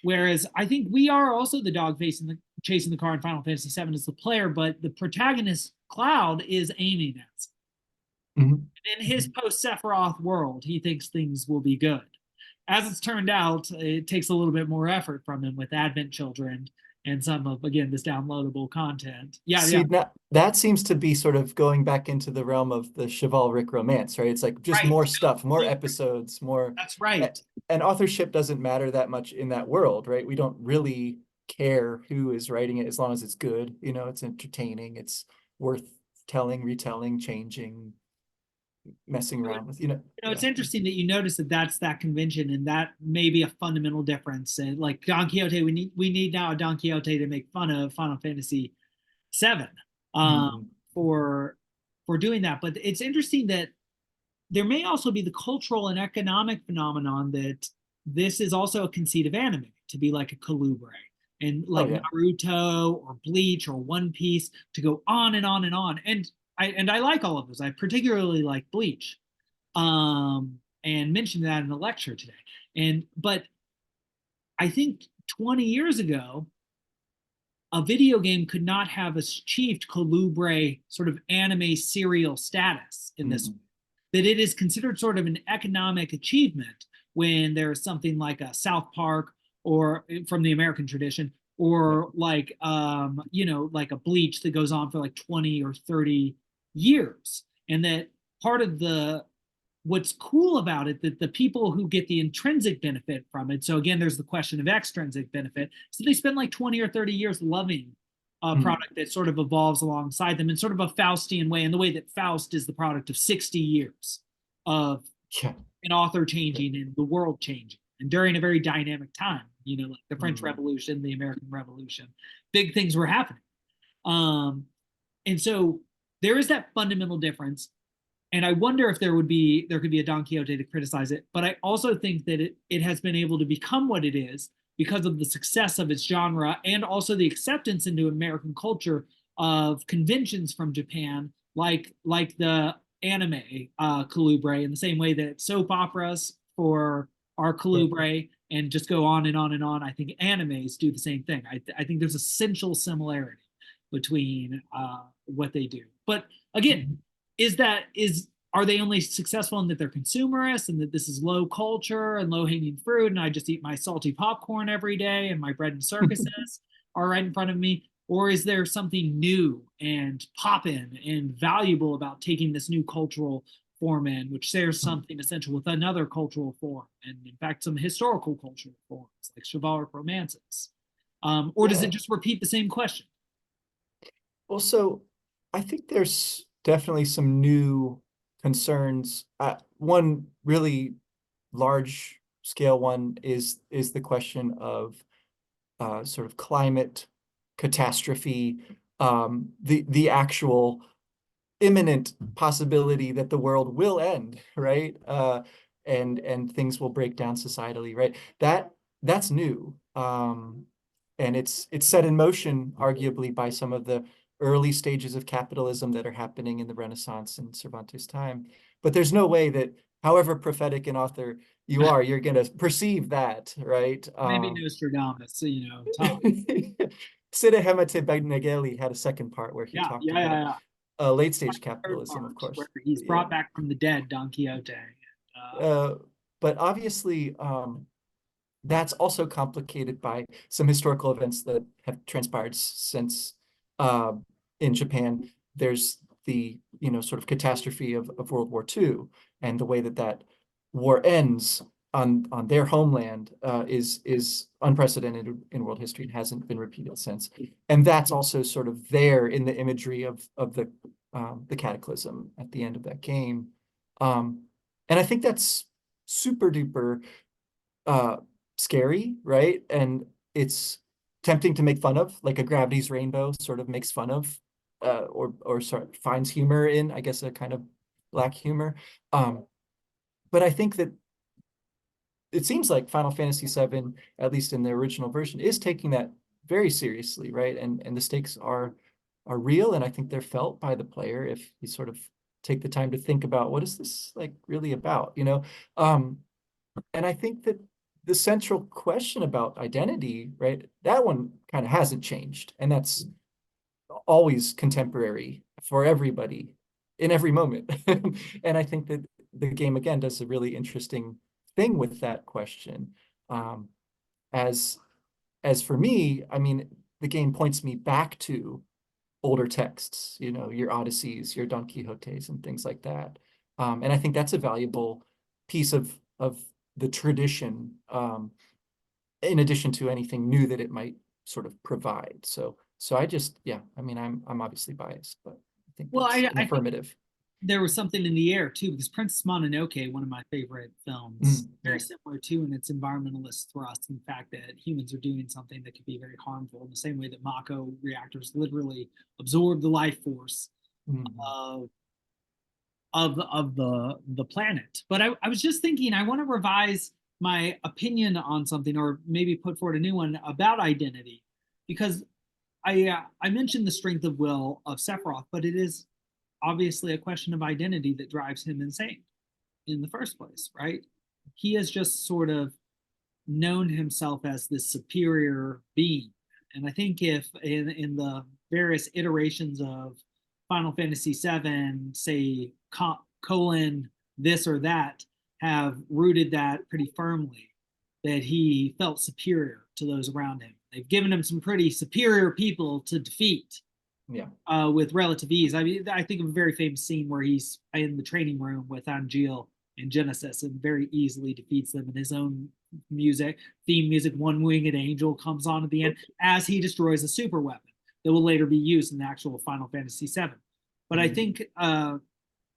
Whereas I think we are also the dog chasing the car in Final Fantasy VII as the player, but the protagonist Cloud is aiming at. Mhm. In his post Sephiroth world, he thinks things will be good. As it's turned out, it takes a little bit more effort from him with Advent Children and some of, again, this downloadable content. Yeah, See, yeah, that seems to be sort of going back into the realm of the chivalric romance, right? It's like just right. more stuff, more episodes, more. That's right. And authorship doesn't matter that much in that world, right? We don't really care who is writing it as long as it's good. It's entertaining, it's worth telling, retelling, changing, messing around with, It's yeah. interesting that you notice that that's that convention, and that may be a fundamental difference. And like Don Quixote, we need now a Don Quixote to make fun of Final Fantasy VII Mhm. for doing that. But it's interesting that there may also be the cultural and economic phenomenon that this is also a conceit of anime to be like a Colubre, and Oh like yeah. Naruto or Bleach or One Piece to go on and on and on. And I like all of those. I particularly like Bleach, and mentioned that in a lecture today. But I think 20 years ago, a video game could not have achieved Colubre sort of anime serial status in this, Mhm. that it is considered sort of an economic achievement, when there's something like a South Park or from the American tradition, or like like a Bleach that goes on for like 20 or 30 years. And that part of the what's cool about it, that the people who get the intrinsic benefit from it, so again there's the question of extrinsic benefit, so they spend like 20 or 30 years loving a product that sort of evolves alongside them in sort of a Faustian way, in the way that Faust is the product of 60 years of an author changing and the world changing, and during a very dynamic time, like the French Revolution, the American Revolution, big things were happening. And so there is that fundamental difference. And I wonder if there could be a Don Quixote to criticize it. But I also think that it has been able to become what it is because of the success of its genre, and also the acceptance into American culture of conventions from Japan, like the anime Colubre, in the same way that soap operas for our Colubre, and just go on and on and on. I think animes do the same thing. I think there's essential similarity between what they do. But again, are they only successful in that they're consumerists and that this is low culture and low hanging fruit, and I just eat my salty popcorn every day and my bread and circuses are right in front of me? Or is there something new and poppin' and valuable about taking this new cultural form in, which shares something essential with another cultural form, and in fact some historical cultural forms like chivalric romances? Or does it just repeat the same question? Well, so I think there's definitely some new concerns. One really large scale one is the question of sort of climate catastrophe, the actual imminent possibility that the world will end, right? And things will break down societally, right? That's new. And it's set in motion, arguably, by some of the early stages of capitalism that are happening in the Renaissance and Cervantes' time. But there's no way that, however prophetic an author you are, you're going to perceive that, right? Maybe Nostradamus, tough. Sida Hemete Benegeli had a second part where he talked about Yeah. late stage Third capitalism, part, of course. where he's brought back from the dead Don Quixote. But obviously, that's also complicated by some historical events that have transpired since in Japan. There's the sort of catastrophe of World War II, and the way that war ends on their homeland is unprecedented in world history and hasn't been repeated since. And that's also sort of there in the imagery of the cataclysm at the end of that game. And I think that's super duper scary, right? And it's tempting to make fun of, like a Gravity's Rainbow sort of makes fun of, or sort of finds humor in, I guess, a kind of black humor. But I think that it seems like Final Fantasy VII, at least in the original version, is taking that very seriously, right? And the stakes are real, and I think they're felt by the player if you sort of take the time to think about what is this like really about, and I think that the central question about identity, right, that one kind of hasn't changed, and that's always contemporary for everybody in every moment. And I think that the game again does a really interesting thing with that question. As for me, I mean, the game points me back to older texts, your Odysseys, your Don Quixotes, and things like that. And I think that's a valuable piece of the tradition, in addition to anything new that it might sort of provide. So I just, yeah, I mean, I'm obviously biased, but I think Well, that's an I think affirmative. there was something in the air too, because Princess Mononoke, one of my favorite films, very similar to in its environmentalist thrust, and the fact that humans are doing something that could be very harmful, in the same way that Mako reactors literally absorb the life force of the planet. But I was just thinking, I want to revise my opinion on something, or maybe put forward a new one about identity, because I mentioned the strength of will of Sephiroth, but it is obviously a question of identity that drives him insane in the first place, right? He has just sort of known himself as this superior being. And I think if in the various iterations of Final Fantasy VII, say colon this or that, have rooted that pretty firmly, that he felt superior to those around him. They've given him some pretty superior people to defeat Yeah. with relative ease. I mean, I think of a very famous scene where he's in the training room with Angel in Genesis and very easily defeats them in his own theme music. One winged angel comes on at the end as he destroys a super weapon that will later be used in the actual Final Fantasy VII. But I think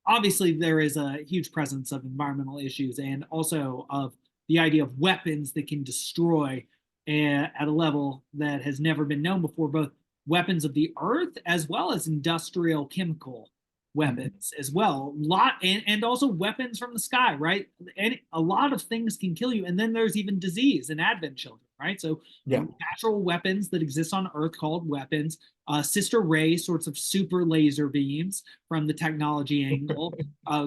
obviously there is a huge presence of environmental issues and also of the idea of weapons that can destroy at a level that has never been known before, both weapons of the earth as well as industrial chemical weapons as well. And also weapons from the sky, right? And a lot of things can kill you. And then there's even disease and Advent children, right? So Yeah. natural weapons that exist on Earth called weapons, sister ray sorts of super laser beams from the technology angle,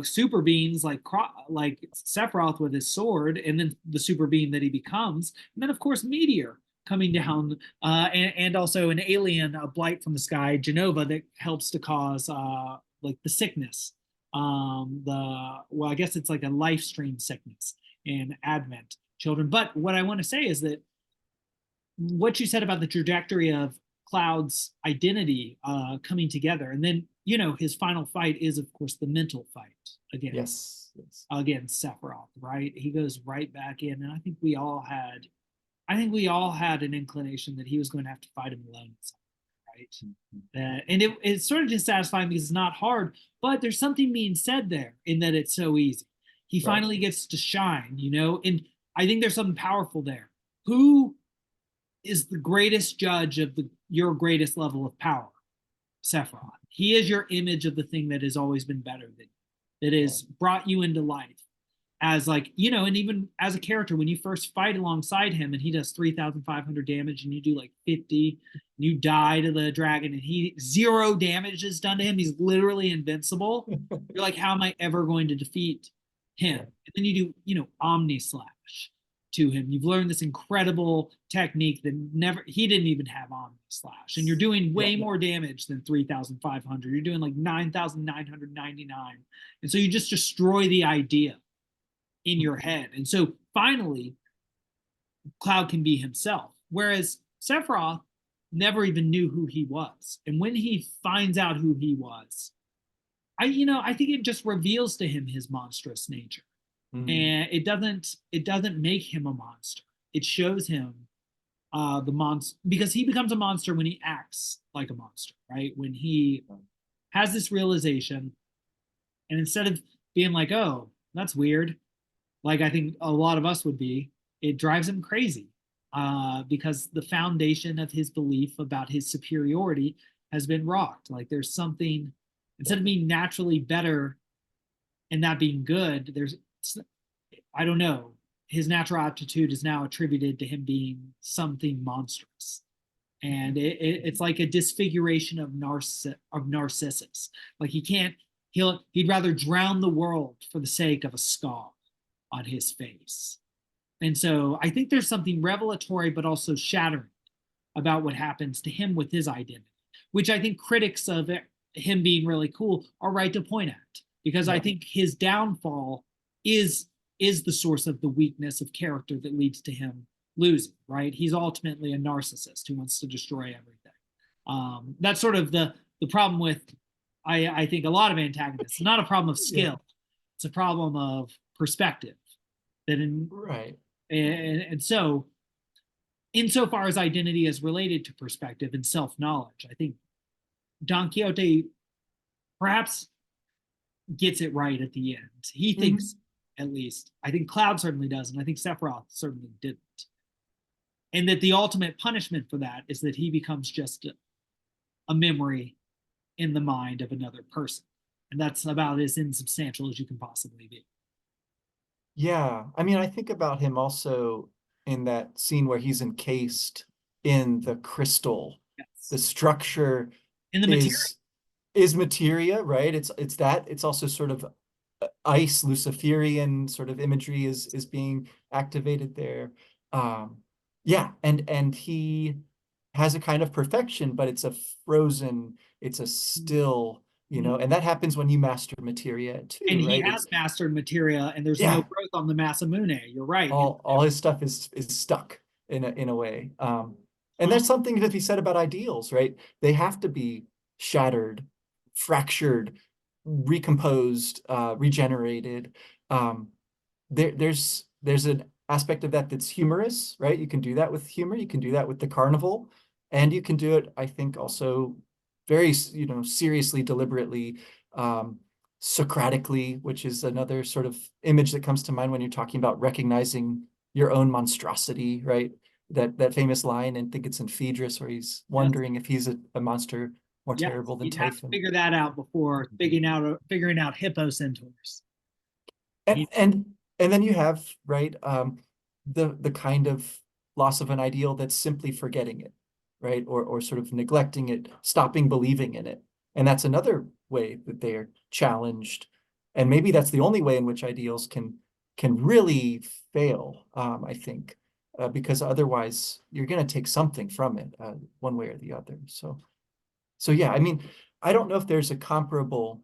super beams like Sephiroth with his sword, and then the super beam that he becomes, and then of course meteor coming down, and also an alien, a blight from the sky, Genova, that helps to cause like the sickness, well, I guess it's like a life stream sickness in Advent children. But what I want to say is that what you said about the trajectory of Cloud's identity coming together, and then his final fight is of course the mental fight Yes. against Sephiroth, right? He goes right back in, and I think we all had an inclination that he was going to have to fight him alone, right? And it's sort of dissatisfying because it's not hard, but there's something being said there in that it's so easy. He finally gets to shine, and I think there's something powerful there. Who is the greatest judge of your greatest level of power? Sephiroth. He is your image of the thing that has always been better than you, that has brought you into life. As and even as a character, when you first fight alongside him and he does 3,500 damage and you do like 50, and you die to the dragon and he 0 damage is done to him, he's literally invincible. You're like, how am I ever going to defeat him? And then you do, Omni Slash to him. You've learned this incredible technique that he didn't even have Omni Slash, and you're doing way more damage than 3,500. You're doing like 9,999, and so you just destroy the idea in your head. And so finally, Cloud can be himself. Whereas Sephiroth never even knew who he was. And when he finds out who he was, I think it just reveals to him his monstrous nature. And it doesn't make him a monster. It shows him the monster, because he becomes a monster when he acts like a monster, right? When he has this realization, and instead of being like, oh, that's weird, like I think a lot of us would be, it drives him crazy, because the foundation of his belief about his superiority has been rocked. Like there's something, instead of being naturally better and that being good, I don't know, his natural aptitude is now attributed to him being something monstrous. And it's like a disfiguration of Narcissus. Like he'd rather drown the world for the sake of a scar on his face. And so I think there's something revelatory but also shattering about what happens to him with his identity, which I think critics of him being really cool are right to point at, because I think his downfall is the source of the weakness of character that leads to him losing, right? He's ultimately a narcissist who wants to destroy everything. That's sort of the problem with, I think, a lot of antagonists. It's not a problem of skill. It's a problem of perspective. And so insofar as identity is related to perspective and self-knowledge, I think Don Quixote perhaps gets it right at the end. He thinks, at least. I think Cloud certainly does, and I think Sephiroth certainly didn't. And that the ultimate punishment for that is that he becomes just a memory in the mind of another person. And that's about as insubstantial as you can possibly be. Yeah, I mean, I think about him also in that scene where he's encased in the crystal. Yes. The structure in the materia. is materia, right? It's also sort of ice, Luciferian sort of imagery is being activated there. Yeah, and he has a kind of perfection, but it's a frozen, it's a still you know, and that happens when you master materia And too, he right? has It's mastered materia, and there's no yeah, growth on the Masamune. You're right. all his stuff is stuck in a way. And Uh, there's something to be said about ideals, right? They have to be shattered, fractured, recomposed, regenerated. Um, there's an aspect of that that's humorous, right? You can do that with humor, you can do that with the carnival, and you can do it, I think, also very, you know, seriously, deliberately, Socratically, which is another sort of image that comes to mind when you're talking about recognizing your own monstrosity, right? That famous line, and I think it's in Phaedrus, where he's yes, wondering if he's a monster more yes. terrible than You'd have to Typhon. figure that out before figuring out hippo centaurs. and and and then you have, right, the kind of loss of an ideal that's simply forgetting it, right, or sort of neglecting it, stopping believing in it. And that's another way that they are challenged, and maybe that's the only way in which ideals can really fail, I think, because otherwise you're going to take something from it, one way or the other. So yeah, I mean, I don't know if there's a comparable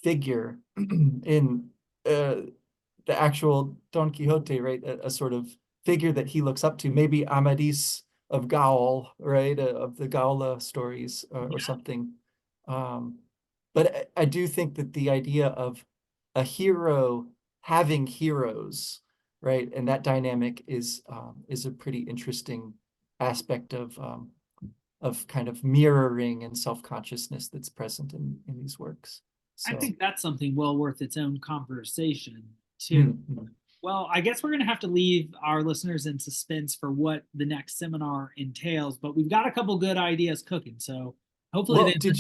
figure in uh, the actual Don Quixote, right? A sort of figure that he looks up to, maybe Amadis of Gaul, right? Of the Gaula stories, or Yeah, something. But I do think that the idea of a hero having heroes, right? And that dynamic is a pretty interesting aspect of kind of mirroring and self-consciousness that's present in these works. I So, think that's something well worth its own conversation too. mm, Well, I guess we're going to have to leave our listeners in suspense for what the next seminar entails, but we've got a couple good ideas cooking. So hopefully well, they,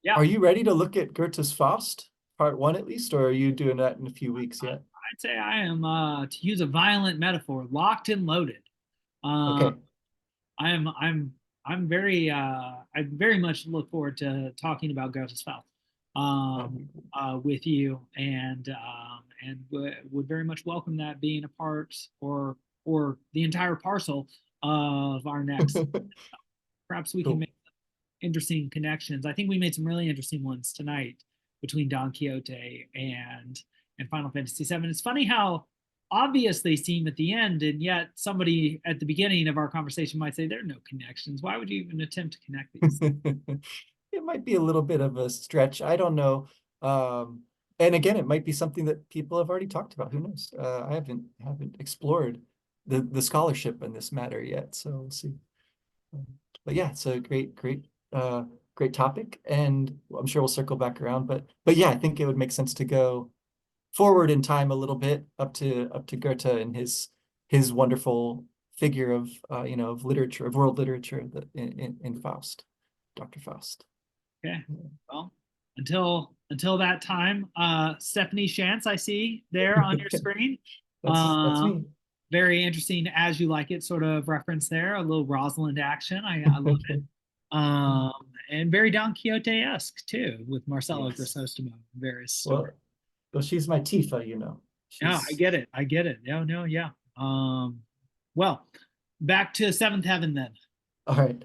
yeah, are you ready to look at Goethe's Faust, part one at least, or are you doing that in a few weeks yet? I'd say I am, to use a violent metaphor, locked and loaded. Uh, Okay. I'm very, I very much look forward to talking about Goethe's Faust, That'd um, be cool. with you, and would very much welcome that being a part or the entire parcel of our next. Perhaps we can Cool. make interesting connections. I think we made some really interesting ones tonight between Don Quixote and Final Fantasy VII. It's funny how obvious they seem at the end, and yet somebody at the beginning of our conversation might say there are no connections. Why would you even attempt to connect these? It might be a little bit of a stretch. I don't know. Um, and again, it might be something that people have already talked about. Who knows? I haven't explored the scholarship in this matter yet, so we'll see. Um, But yeah, it's a great topic, and I'm sure we'll circle back around. But yeah, I think it would make sense to go forward in time a little bit up to Goethe and his wonderful figure of you know, of literature, of world literature, that in Faust, Dr. Faust. Okay, well, until that time, Stephanie Shantz, I see there on your screen. That's me. Very interesting, as you like it, sort of reference there, a little Rosalind action. I love it. Um, and very Don Quixote-esque too, with Marcelo Yes. Crisostomo, various Well, stories. well, she's my Tifa, you know. Yeah, I She's get it. I get it. No, no, yeah. Well, back to Seventh Heaven then. all right.